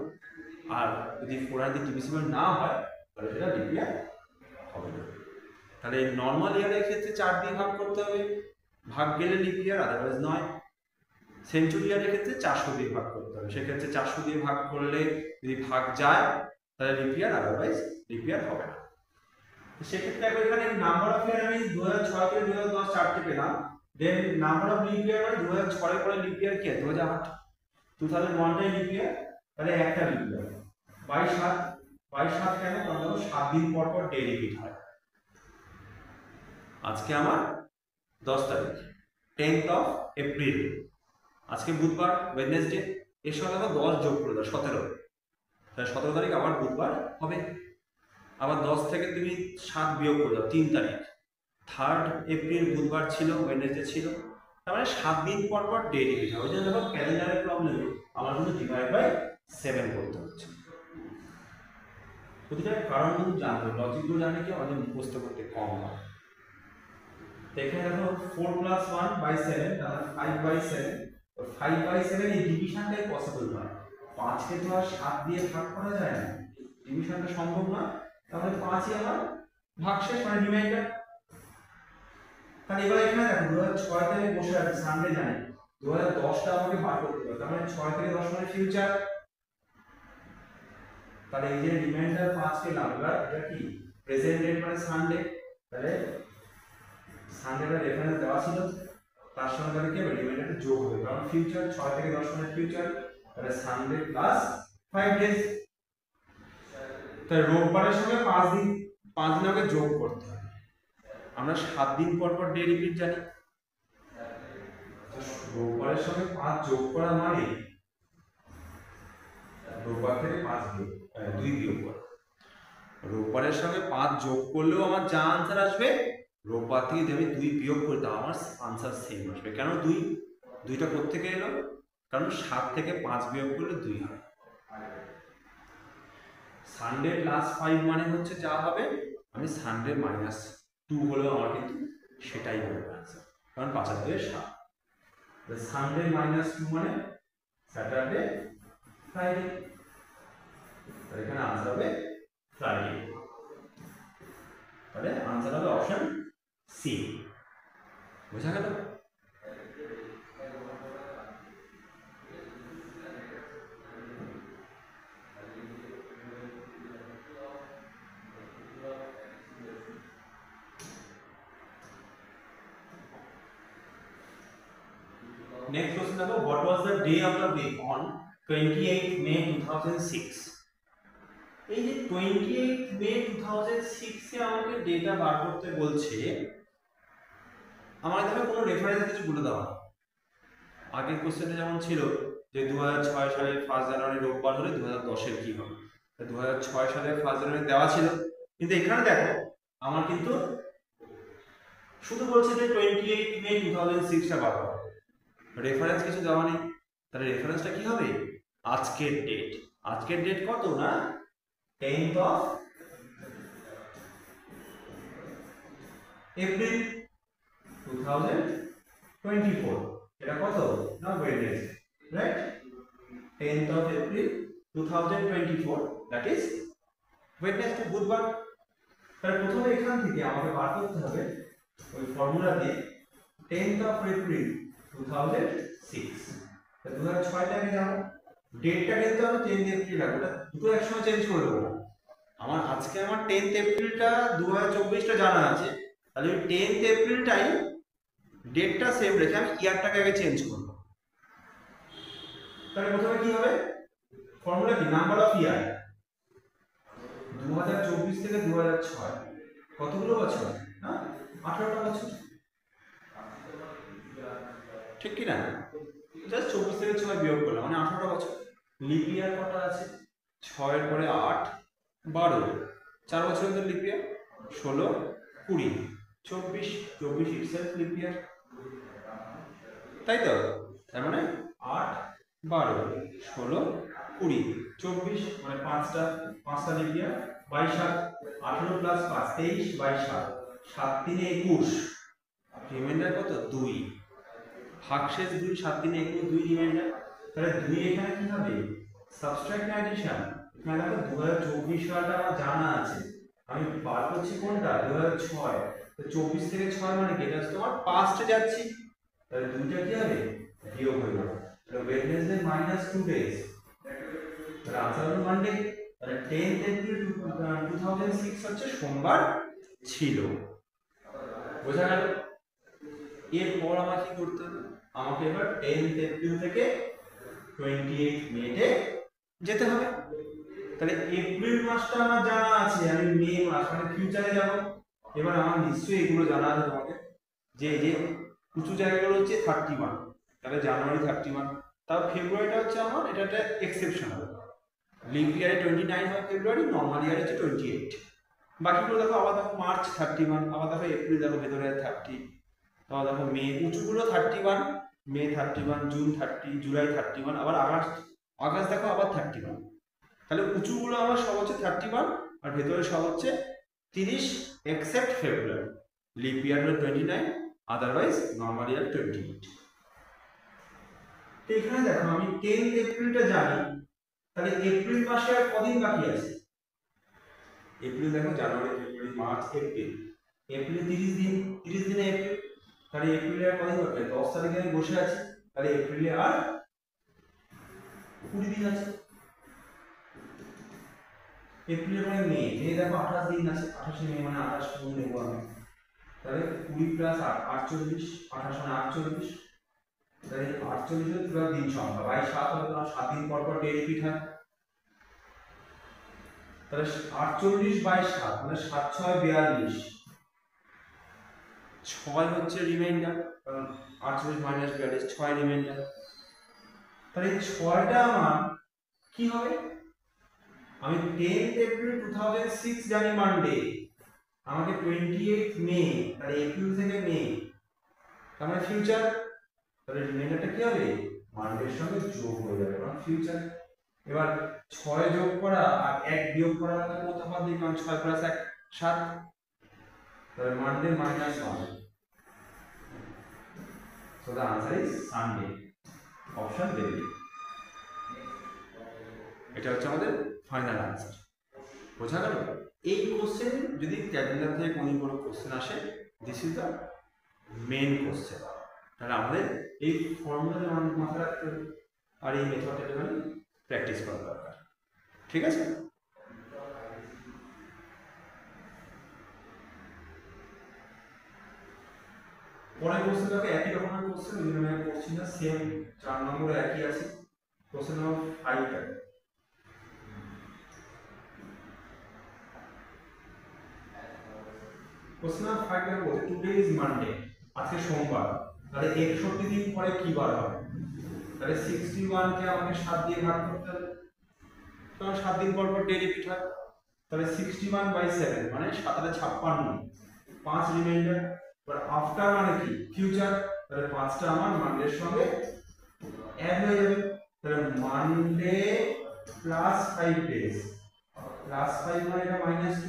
আর যদি 400 দিয়ে ডিভিজিবল না হয় তাহলে সেটা লিপ ইয়ার হবে না। তাহলে নর্মাল ইয়ারের ক্ষেত্রে 4 দিয়ে ভাগ করতে হবে, ভাগ গেলে লিপ ইয়ার, আদারওয়াইজ নয়। সেঞ্চুরি ইয়ারের ক্ষেত্রে 400 দিয়ে ভাগ করতে হবে, সেক্ষেত্রে 400 দিয়ে ভাগ করলে যদি ভাগ যায় তাহলে লিপ ইয়ার, আদারওয়াইজ লিপ ইয়ার হবে না। সেক্ষেত্রে এখানে নাম্বার অফ ইয়ার আমি 2006 থেকে 2010 চারটে পেলাম, দেন নাম্বার অফ লিপ ইয়ার মানে 2006 এর পরে লিপ ইয়ার কি 2008, 2001 টাই লিপ ইয়ার, তাহলে একটা লিপ ইয়ার 22/7 কেন, কারণ 7 দিন পর পর ডে রিপিট হয়। আজকে আমার 10 তারিখ, 10th of April, আজকে বুধবার, ওয়েডনেসডে, এর সঙ্গে আবার 10 যোগ করে দাও, 17, তাহলে 17 তারিখ আবার বুধবার হবে। আবার 10 থেকে তুমি 7 বিয়োগ করে দাও, 3 তারিখ, 3rd এপ্রিল বুধবার ছিল, ওয়েডনেসডে ছিল, তার মানে 7 দিন পর পর ডে রিপিট হয়। ওই জন্য দেখো ক্যালেন্ডারের প্রবলেমে আমার কিন্তু /7 করতে হচ্ছে। প্রতিটা কারণ কিন্তু জানতে হবে, লজিকগুলো জানলে কি আমাদের মুখস্থ করতে কম হয়। এখানে দেখো 4+1/7 তাহলে 5/7, 5/7 এই ডিভিশনটাই পসিবল নয়, 5 কে তো আর 7 দিয়ে ভাগ করা যায় না, ডিভিশনটা সম্ভব না, তাহলে 5ই আমার ভাগশেষ মানে রিমাইন্ডার। তাহলে এবার এখানে দেখো 2006 তে আমি বসে আছি, সানডে জানি 2010 টা আমাকে বার করতে হবে, তার মানে 6 থেকে 10 মানে ফিউচার, তাহলে এই যে রিমাইন্ডার 5 কে লাগবে, এটা কি প্রেজেন্ট ডেট মানে সানডে, তাহলে সানডেটা রেফারেন্স দেওয়া ছিল, তার সঙ্গে তাহলে কি হবে রিমাইন্ডারটা যোগ হবে, কারণ ফিউচার 6 থেকে 10 মানে ফিউচার, তাহলে সানডে প্লাস 5 ডেজ, তাহলে রোববারের সঙ্গে 5 দিন আগে যোগ করতে হবে। আমরা 7 দিন পর পর ডে রিপিট জানি, রোববারের সঙ্গে 5 যোগ করা মানে রোববার থেকে 2 বিয়োগ করা, রোববারের সঙ্গে 5 যোগ করলেও আমার যা আনসার আসবে, রোববার থেকে যদি 2 বিয়োগ করি তাও আমার আনসার সেম আসবে। কেন 2টা কোত্থেকে এলো, কারণ 7 থেকে 5 বিয়োগ করলে 2 হয়। সানডে +5 মানে হচ্ছে যা হবে, আমি সানডে -2 হলেও আমার কিন্তু সেটাই হবে আনসার, কারণ 5 আর 2 7, সানডে -2 মানে স্যাটারডে ফ্রাইডে, তাহলে এখানে আনসার হবে ফ্রাইডে, তাহলে আনসার হবে অপশন সি। বুঝা গেল? Next question দেখো, what was the day of the week on 28th May 2006? এই যে 28th May 2006 এ আমাকে ডেটা বার করতে বলছে, আমার এখানে কোনো রেফারেন্স কিছু বলে দেওয়া না। আগের কোশ্চেনে যেমন ছিল যে 2006 সালের 1 জানুয়ারি রোববার হলে 2010 এর কি হবে, 2006 সালের 1 জানুয়ারি দেওয়া ছিল, কিন্তু এখানে দেখো আমার কিন্তু শুধু বলছে যে 28th May 2006 টা বার করো, রেফারেন্স কিছু দেওয়া নেই। তাহলে রেফারেন্সটা কি হবে, আজকের ডেট। আজকের ডেট কত না, 10th of April 2024, এটা কত না Wednesday, right, 10th of April 2024, that is Wednesday, বুধবার। তাহলে প্রথমে এখান থেকে আমাকে বার করতে হবে ওই ফর্মুলা দিয়ে 10th of April 2006, 2006 টা আমি জানো, ডেটটা কিন্তু আমি 10th এপ্রিল রাখবো, দুটো একসময় চেঞ্জ করে দেবো। আমার আজকে আমার 10th এপ্রিলটা 2024 টা জানা আছে, তাহলে 10th এপ্রিলটাই ডেটটা সেম রেখে আমি ইয়ারটাকে আগে চেঞ্জ করব। তাহলে প্রথমে কি হবে, ফর্মুলা কি, নাম্বার অফ ইয়ার, 2024 থেকে 2006 কতগুলো বছর না, 18টা বছর, ঠিক কি না? জাস্ট 24 থেকে 6 বিয়োগ করলাম মানে 18টা বছর। লিপ ইয়ার কটা আছে? 6 এর পরে 8 12, 4 বছর তো লিপ ইয়ার, 16 20 24, 24 ইটসেলফ লিপ ইয়ার, তাই তো? তার মানে 8 12 16 20 24 মানে পাঁচটা লিপ ইয়ার, 22 7 18 প্লাস 5 23 22 7 7 3 21, রিমাইন্ডার কত? 2, ভাগশেষ 2, 7 3 21 2 রিমাইন্ডার। তাহলে 2 এখানে কি হবে? সাবট্রাক্ট না অ্যাডিশন? এখানে দেখো 2024 সালটা আমার জানা আছে, আমি বার করছি কোনটা? 2006। তো 24 থেকে 6 মানে কি? এটা তোমার পাস্টে যাচ্ছি, তাহলে 2টা কি হবে? বিয়োগ হয়ে যাবে। তাহলে ওয়েডনেসডে -2 ডেজ, তাহলে আনসার হলো মানডে। তাহলে 10th এপ্রিল 2006 হচ্ছে সোমবার ছিল। বোঝা গেল? এরপর আমাকে কি করতে হবে? আমাকে এবার 10th এপ্রিল থেকে 28 মেতে যেতে হবে। তাহলে এপ্রিল মাসটা আমার জানা আছে, আমি মে মাস মানে ফিউচারে যাব। এবার আমার নিশ্চয়ই এগুলো জানা আছে তোমাকে, যে এই যে উঁচু জায়গাগুলো হচ্ছে 31, তাহলে জানুয়ারি 31, তাও ফেব্রুয়ারিটা হচ্ছে আমার এটা একটা এক্সেপশন হবে। লিপ ইয়ারে 29 হয় ফেব্রুয়ারি, নর্মাল ইয়ারে হচ্ছে 28। বাকিগুলো দেখো আবার দেখো মার্চ 31, আবার দেখো এপ্রিল দেখো ভেতরে 30, আবার দেখো মে উঁচুগুলো 31, মে 31, জুন 30, জুলাই 31, আবার আগস্ট দেখো আবার 31। তাহলে উঁচুগুলো আমার সব হচ্ছে 31 আর ভেতরে সব হচ্ছে 30 এক্সেপ্ট ফেব্রুয়ারি। লিপ ইয়ার হলো 29, আদারওয়াইজ নর্মাল ইয়ার 28। তো এখানে দেখো আমি 10 এপ্রিলটা জানি, তাহলে এপ্রিল মাসে আর কদিন বাকি আছে? এপ্রিল দেখো জানুয়ারি ফেব্রুয়ারি মার্চ এপ্রিল, এপ্রিলে 30 দিন, 30 দিনে এপ্রিল, তাহলে এপ্রিলে আর কদিন বাকি? 10 তারিখে আমি বসে আছি, তাহলে এপ্রিলে আর 20 দিন আছে। এপ্রিলে মানে মে, মে দেখো 28 দিন আছে, 28 মে মানে 28 দিন নেব আমি, তাহলে 20 প্লাস 8 48, 28 মানে 48, তাহলে 48 এর পুরো দিন সংখ্যা 22 7 হবে, তোমার 7 দিন পর পর ডে রিপিট হয়। তাহলে 48 22 7 মানে 7 6 42, 6 হচ্ছে রিমাইন্ডার, কারণ 48 মাইনাস 42 6 রিমাইন্ডার। তাহলে 6টা আমার কি হবে? আমি 10th এপ্রিল 2006 জানি মানডে, আমাকে 28 মে, তাহলে এপ্রিল থেকে মে, তার মানে ফিউচার, তাহলে রিমাইন্ডারটা কি হবে? মানডের সঙ্গে যোগ হয়ে যাবে, কারণ ফিউচার। এবার 6 যোগ করা আর 1 বিয়োগ করার মধ্যে কোনো তফাৎ নেই, কারণ 6 প্লাস 1 7, তাহলে Monday -1। So the answer is Sunday, option দেবে। এটা হচ্ছে আমাদের ফাইনাল আনসার। বোঝা গেল? এই কোশ্চেন যদি ক্যালেন্ডার থেকে কোনো কোশ্চেন আসে, this is the main question. তাহলে আমাদের এই ফর্মুলা মাথায় রাখতে হবে আর এই মেথডটা মানে প্র্যাকটিস করা দরকার। ঠিক আছে? পরের কোশ্চেনটাকে একই রকমের কোশ্চেন, ওই জন্য আমি করছি না, সেম 4 নম্বরে একই আছে। কোশ্চেন নাম্বার 5টা, কোশ্চেন নাম্বার 5টা বলছে টুডে ইজ মানডে, আজকে সোমবার, তাহলে 61 দিন পরে কি বার হবে? তাহলে 61 কে আমাকে 7 দিয়ে ভাগ করতে হবে, কারণ 7 দিন পর পর ডে রিপিট হয়। তাহলে 61/7 মানে 7 এর 56, 5 রিমাইন্ডার। এবার আফটার মানে কি? ফিউচার, তাহলে 5টা আমার মানডের সঙ্গে অ্যাড হয়ে যাবে, তাহলে মানডে প্লাস 5 ডেজ, প্লাস 5 মানে এটা -2,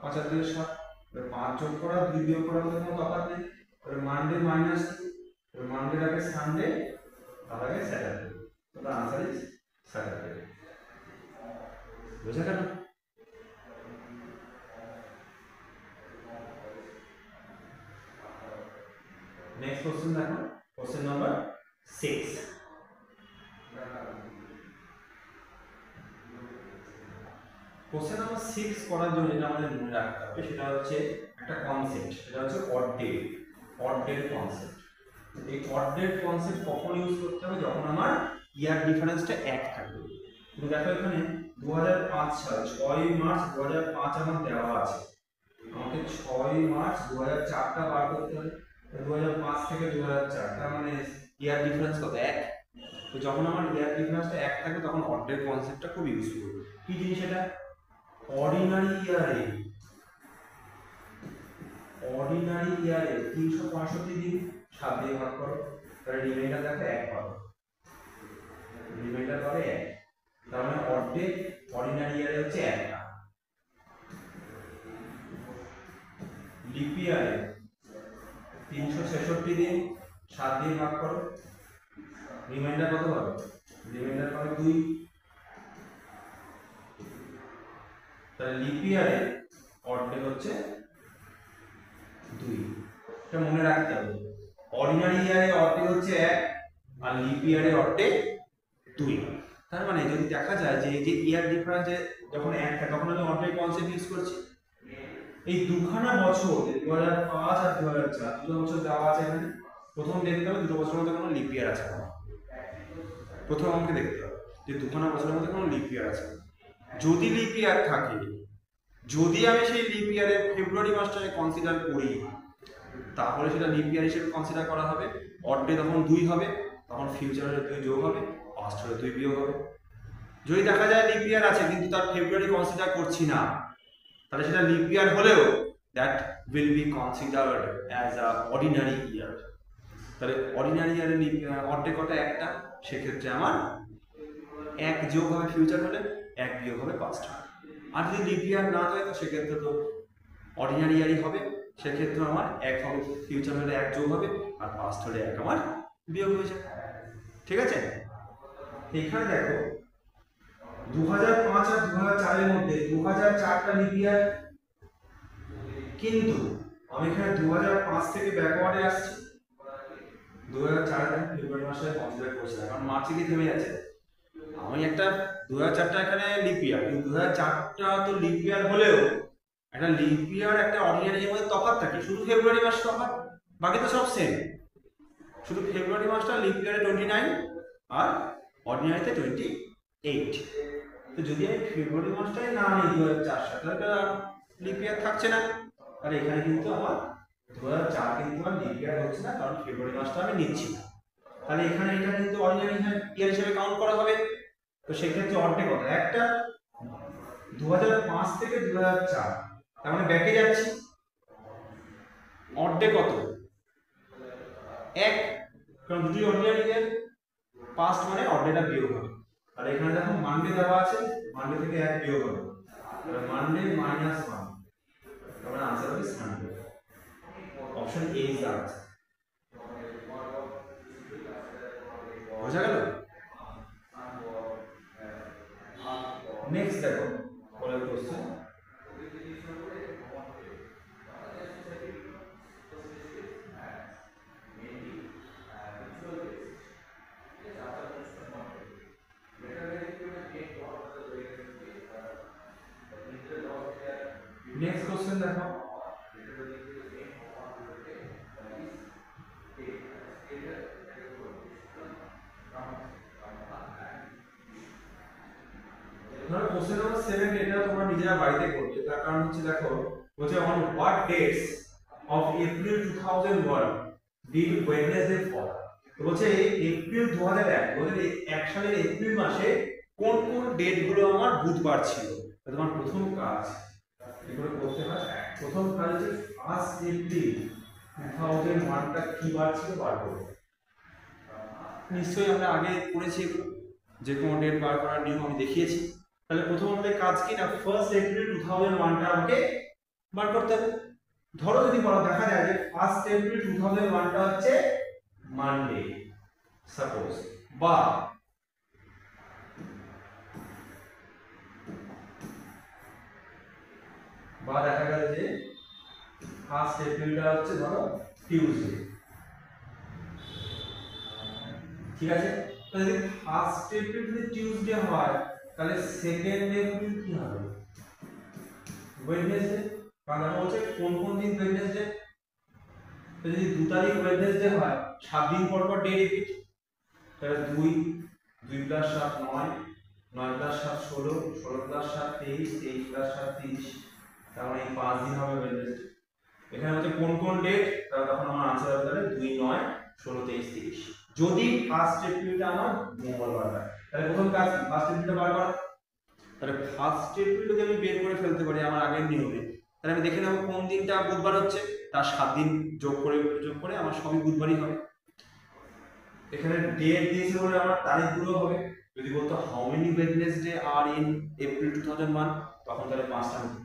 5 আর 2 7, 5 যোগ করা 2 বিয়োগ করার মধ্যে কোনো তফাৎ নেই, তাহলে মানডে -2, তাহলে মানডের আগে সানডে, তার আগে স্যাটারডে, তাহলে আনসার ইজ স্যাটারডে। বুঝা গেল? নেক্সট কোশ্চেন দেখো, কোশ্চেন নাম্বার 6। কোশ্চেন নাম্বার 6 করার জন্য যেটা আমাদের মনে রাখতে হবে সেটা হচ্ছে একটা কনসেপ্ট, সেটা হচ্ছে অড ডেট কনসেপ্ট। এই অড ডেট কনসেপ্ট কখন ইউজ করতে হবে? যখন আমার ইয়ার ডিফারেন্সটা 1 থাকবে। তুমি দেখো এখানে 2005 সাল 6 মার্চ 2005 আমার দেওয়া আছে, আমাকে 6 মার্চ 2004টা বার করতে হবে। 2005 থেকে 2004, তার মানে ইয়ার ডিফারেন্স কত? 1। তো যখন আমার ইয়ার ডিফারেন্সটা 1 থাকবে তখন অড ডে কনসেপ্টটা খুব ইউজফুল। কি জিনিস এটা? অর্ডিনারি ইয়ারে 365 দিন 7 দিয়ে ভাগ করো, তাহলে রিমাইন্ডার দেখো 1 পাবে, রিমাইন্ডার পাবে 1। তার মানে অড ডে অর্ডিনারি ইয়ারে হচ্ছে 1টা। লিপ ইয়ারে 366 দিন 7 দিয়ে ভাগ করো, রিমাইন্ডার কত পাবে? রিমাইন্ডার পাবে 2। তাহলে লিপ ইয়ারে অড ডে হচ্ছে 2। এটা মনে রাখতে হবে, অর্ডিনারি ইয়ারে অড ডে হচ্ছে 1 আর লিপ ইয়ারে অড ডে 2। তার মানে যদি দেখা যায় যে এই যে ইয়ার ডিফারেন্স যখন 1 থাকে তখন আমি অড ডে কনসেপ্ট ইউজ করছি। এই দুখানা বছর 2005 আর 2004 দুটো বছর দেওয়া আছে এখানে। প্রথম দেখতে হবে দুটো বছরের মধ্যে কোনো লিপ ইয়ার আছে কিনা। প্রথম আমাকে দেখতে হবে যে দুখানা বছরের মধ্যে কোনো লিপ ইয়ার আছে। যদি লিপ ইয়ার থাকে, যদি আমি সেই লিপ ইয়ারের ফেব্রুয়ারি মাসটাকে কনসিডার করি, তাহলে সেটা লিপ ইয়ার হিসেবে কনসিডার করা হবে। অড ডে তখন 2 হবে, তখন ফিউচারের 2 যোগ হবে, পাস্টের 2 বিয়োগ হবে। যদি দেখা যায় লিপ ইয়ার আছে কিন্তু তার ফেব্রুয়ারি কনসিডার করছি না, তাহলে সেটা লিপ ইয়ার হলেও that will be considered as a ordinary ইয়ার। তাহলে অর্ডিনারি ইয়ারে অড ডে কটা? 1টা। সেক্ষেত্রে আমার 1 যোগ হবে ফিউচার হলে, 1 বিয়োগ হবে পাস্ট। আর যদি লিপ ইয়ার না হয় তো সেক্ষেত্রে তো অর্ডিনারি ইয়ারই হবে, সেক্ষেত্রে আমার 1 হবে ফিউচার হলে, 1 যোগ হবে, আর পাস্ট হলে 1 আমার বিয়োগ হয়ে যাবে। ঠিক আছে? এখানে দেখো 2005 আর 2004 এর মধ্যে 2004টা লিপ ইয়ার, কিন্তু আমি এখানে 2005 থেকে ব্যাকওয়ার্ডে আসছি। 2004 এর ফেব্রুয়ারি মাসে কনসিডার করছি না, কারণ মার্চে কি থেমে যাচ্ছে। আমি একটা 2004টা এখানে লিপ ইয়ার, কিন্তু 2004টা তো লিপ ইয়ার হলেও একটা লিপ ইয়ার একটা অর্ডিনারি এর মধ্যে তফাৎ থাকে, শুধু ফেব্রুয়ারি মাস তফাৎ, বাকি তো সব সেম। শুধু ফেব্রুয়ারি মাসটা লিপ ইয়ারে 29 আর অর্ডিনারিতে 28। তো যদি আমি ফেব্রুয়ারি মাসটাই না নিই 2004 সালে, তাহলে লিপ ইয়ার থাকছে না। আর এখানে কিন্তু আমার 2004 কিন্তু আর লিপ ইয়ার হচ্ছে না, কারণ ফেব্রুয়ারি মাসটা আমি নিচ্ছি না। তাহলে এখানে এটা কিন্তু অর্ডিনারি ইয়ার হিসেবে কাউন্ট করা হবে। তো সেক্ষেত্রে অড ডে কত? একটা 2005 থেকে 2004, তার মানে ব্যাকে যাচ্ছি। অড ডে কত? 1, কারণ দুটি অর্ডিনারি ইয়ার, পাস্ট মানে অড ডেটা বিয়োগ হবে। আর এখানে দেখো মানডে দেওয়া আছে, মানডে থেকে 1 বিয়োগ হবে, তাহলে মানডে -1, তার মানে आंसर হবে Sunday. Option A is the answer. বোঝা গেল? নেক্সট দেখো পরের কোশ্চেন। नेक्स्ट क्वेश्चन देखो, ধরো क्वेश्चन नंबर 7 এটা তোমরা নিজেরা বাড়িতে করবে। তার কারণ হচ্ছে দেখো বলছে on what dates of April 2001 did Wednesday fall. তো বলছে এপ্রিল 2001 সালের এপ্রিল মাসে কোন কোন ডেট গুলো আমার বুধবার ছিল। তোমার প্রথম কাজ এগুলো করতে হয়। প্রথম কাজ হচ্ছে 1 এপ্রিল 2001টা কি বার ছিল বার করো। নিশ্চয়ই আমরা আগে করেছি এগুলো, যে কোনো ডেট বার করার নিয়ম আমি দেখিয়েছি। তাহলে প্রথম আমাদের কাজ কি না, 1 এপ্রিল 2001টা আমাকে বার করতে হবে। ধরো যদি বলা দেখা যায় যে 1 এপ্রিল 2001টা হচ্ছে মানডে সাপোজ, বা দেখা গেল যে 1 এপ্রিলটা হচ্ছে ধরো টিউসডে। ঠিক আছে? তো যদি 1 এপ্রিল যদি টিউসডে হয় তাহলে 2 এপ্রিল কি হবে? ওয়েডনেসডে। কারণ দেখা হচ্ছে কোন কোন দিন ওয়েডনেসডে। তো যদি 2 তারিখ ওয়েডনেসডে হয় 7 দিন পর পর ডে রিপিট, তাহলে 2 + 7 9, 9 + 7 16, 16 + 7 23, 23 + 7 30, তার মানে 5 দিন হবে ওয়েডনেসডে। এখানে হচ্ছে কোন কোন ডেট, তাহলে তখন আমার आंसर হবে তাহলে 2 9 16 23 30। যদি ফার্স্ট এপ্রিলটা আমার মঙ্গলবার হয়, তাহলে প্রথম কাজ ফার্স্ট এপ্রিলটা বার করা। তাহলে ফার্স্ট এপ্রিলকে আমি বের করে ফেলতে পারি আমার আগের নিয়মে। তাহলে আমি দেখে নেবো কোন দিনটা বুধবার হচ্ছে, তার 7 দিন যোগ করে আমার সবই বুধবারই হবে। এখানে ডেট দিয়েছে বলে আমার তারিখগুলো হবে। যদি বলতো how many Wednesdays are in April 2001, তখন তাহলে 5টা হতো।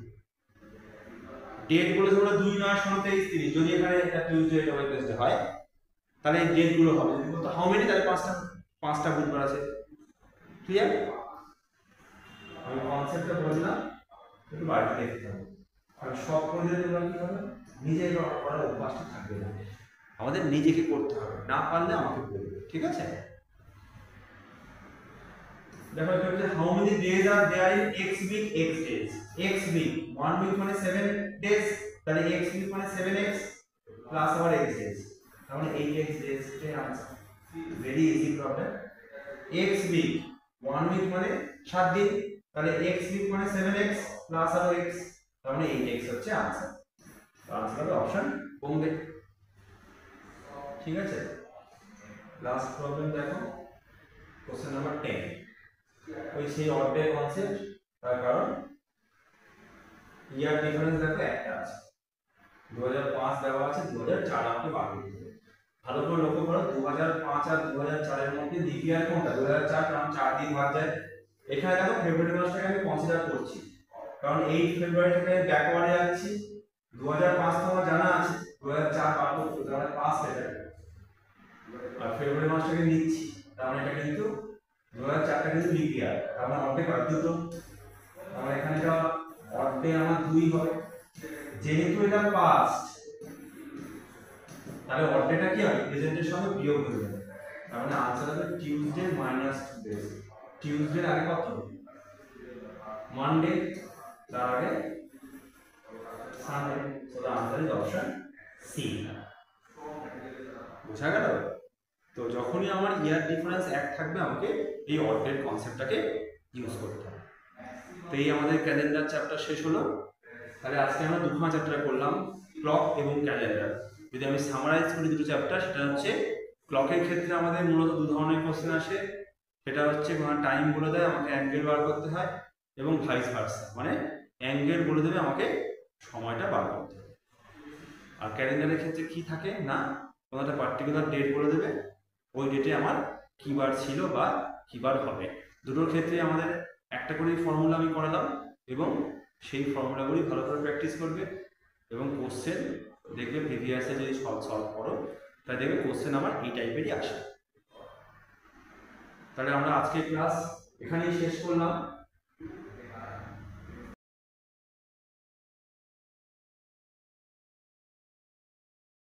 ডেট বলেছে বলে 2, 9, 16, 23, 30, যদি এখানে একটা টিউসডে এটা ওয়েডনেসডে হয় তাহলে এই ডেট গুলো হবে। যদি বলতো হাউ মেনি, তাহলে 5টা বুধবার আছে। ক্লিয়ার? আমি কনসেপ্টটা বললাম, একটু বাড়িতে দেখতে হবে। আর সব করে দিলে তোমরা কি হবে, নিজে করার অভ্যাসটা থাকবে না। আমাদের নিজেকে করতে হবে, না পারলে আমাকে বলবে, ঠিক আছে? দেখো এটা হচ্ছে how many days are there in x week x days। x week 1 week মানে 7 ডেজ, তাহলে x week মানে 7x প্লাস আবার x days, তার মানে 8x days এর answer. Very easy problem. x week 1 week মানে 7 দিন, তাহলে x week মানে 7x প্লাস আরো x, তার মানে 8x হচ্ছে आंसर। आंसर হবে অপশন বোম্বে। ঠিক আছে? লাস্ট প্রবলেম দেখো, কোশ্চেন নাম্বার 10। ওই সেই অড ডে কনসেপ্ট, তার কারণ ইয়ার ডিফারেন্স দেখো একটা আছে, 2005 দেওয়া আছে, 2004 আমাকে বার করতে হবে। ভালো করে লক্ষ্য করো, 2005 আর 2004 এর মধ্যে লিপ ইয়ার কোনটা? 2004, কারণ 4 দিন বাদ যায়। এখানে দেখো ফেব্রুয়ারি মাসটাকে আমি কনসিডার করছি, কারণ 8 ফেব্রুয়ারি থেকে ব্যাকওয়ার্ডে যাচ্ছি। 2005 তো আমার জানা আছে, 2004 বার করতে হবে, তাহলে 5 এটা, আর ফেব্রুয়ারি মাসটাকে নিচ্ছি, তার মানে এটা কিন্তু 2004টা কিন্তু লিপ ইয়ার, তার মানে অর্ধেক বাদ দিত। আমার এখানে এটা অর্ধেক আমার 2 হবে, যেহেতু এটা পাস্ট তাহলে অর্ধেকটা কি হবে, প্রেজেন্টের সঙ্গে বিয়োগ হয়ে যাবে। তার মানে आंसर হবে টিউসডে মাইনাস 2 ডেজ। টিউসডে আগে কত? মানডে, তার আগে Sunday. So the answer is option C. বুঝা গেল? তো যখনই আমার ইয়ার ডিফারেন্স এক থাকবে, আমাকে এই অর্ডার কনসেপ্টটাকে ইউজ করতে হবে। তো এই আমাদের ক্যালেন্ডার চ্যাপ্টার শেষ হলো। তাহলে আজকে আমরা দুখানা চ্যাপ্টার করলাম, ক্লক এবং ক্যালেন্ডার। যদি আমি সামারাইজ করি দুটো চ্যাপ্টার, সেটা হচ্ছে ক্লকের ক্ষেত্রে আমাদের মূলত 2 ধরনের কোশ্চেন আসে। সেটা হচ্ছে কোনো টাইম বলে দেয়, আমাকে অ্যাঙ্গেল বার করতে হয়, এবং ভাইস ভার্সা, মানে অ্যাঙ্গেল বলে দেবে, আমাকে সময়টা বার করতে হবে। আর ক্যালেন্ডারের ক্ষেত্রে কি থাকে না, কোনো একটা পার্টিকুলার ডেট বলে দেবে, ওই ডেটে আমার কি বার ছিল বা কি বার হবে। দুটোর ক্ষেত্রে আমাদের একটা করেই ফর্মুলা আমি করালাম, এবং সেই ফর্মুলাগুলি ভালো করে প্র্যাকটিস করবে, এবং কোশ্চেন দেখবে প্রিভিয়াসে যদি সলভ করো তাহলে দেখবে কোশ্চেন আমার এই টাইপেরই আসে। তাহলে আমরা আজকে ক্লাস এখানেই শেষ করলাম।